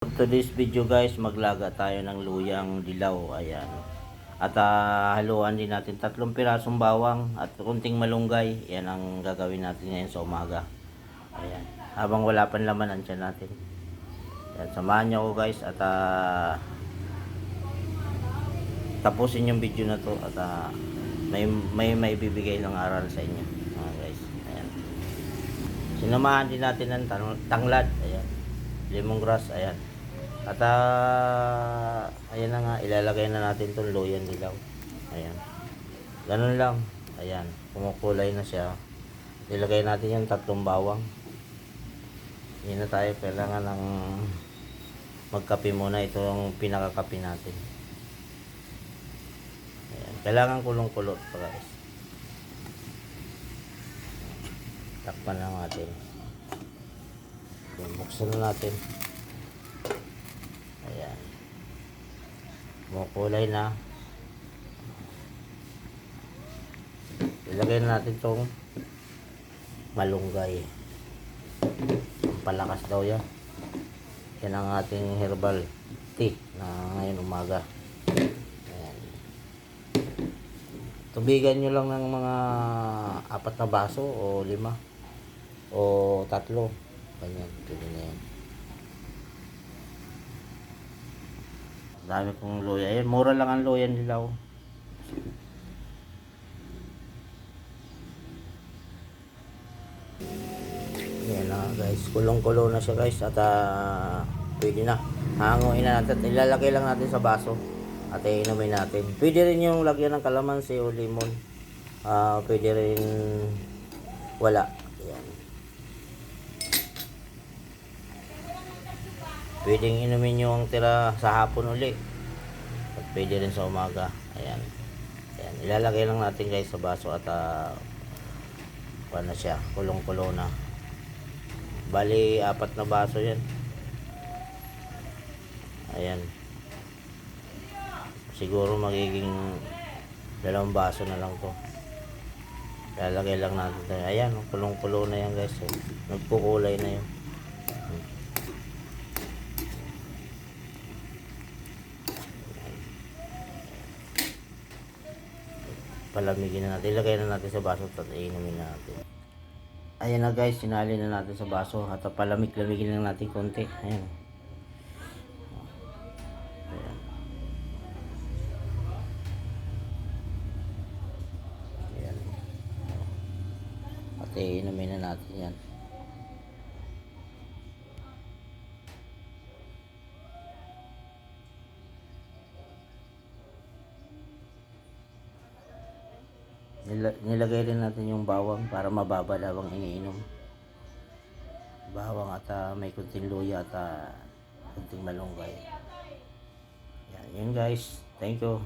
Today's video guys, maglaga tayo ng luyang dilaw. Ayan. At haluan din natin 3 pirasong bawang at kunting malunggay. Yan ang gagawin natin ngayon sa umaga. Ayan. Habang wala pang laman ang tiyan natin. Ayan. Samahan nyo ako guys at tapusin yung video na to at may bibigay ng aral sa inyo. Guys. Ayan. Sinamahan din natin ng tanglad. Ayan. Lemongrass. Ayan. At ayan na nga, ilalagay na natin itong luyang dilaw. Ayan. Ganun lang. Ayan. Kumukulay na siya. Ilagay natin yung 3 bawang. Hindi na tayo kailangan ng magkape muna. Ito ang pinakakape natin. Ayan. Kailangan kulong-kulot pa guys. Takpan lang natin. Ayan. Buksan na natin. Ayan. Kumukulay na. Ilagay na natin itong malunggay. Palakas daw yan. Yan ang ating herbal tea na ngayon umaga. Ayan. Tubigan nyo lang ng mga 4 na baso o 5 o 3. Ganyan. Pwede na yan. Dami kong luya. Ayan, mura lang ang luya dilaw. Ayan na guys. Kulong-kulo na siya guys. At pwede na. Hanguin na natin. Ilalagay lang natin sa baso. At inumin natin. Pwede rin yung lagyan ng kalamansi o limon. Pwede rin wala. Ayan. Pwedeng inumin yung tira sa hapon uli. At pwede rin sa umaga. Ayan. Ayan. Ilalagay lang natin guys sa baso at paano siya? Kulong-kulo na. Bali 4 na baso yan. Ayan. Siguro magiging 2 baso na lang to. Ilalagay lang natin. Ayan. Kulong-kulo na yan guys. Nagkukulay na yun. Palamigin na natin. Ilagay na natin sa baso at inumin na natin. Ayan na guys, sinali na natin sa baso at palamig-lamigin na natin konti. Ayan. Ayan. Ayan. At inumin na natin yan. Nilagay rin natin yung bawang para mababa habang iniinom. Bawang at may kunting luya at kunting malunggay. Yan, yun guys. Thank you.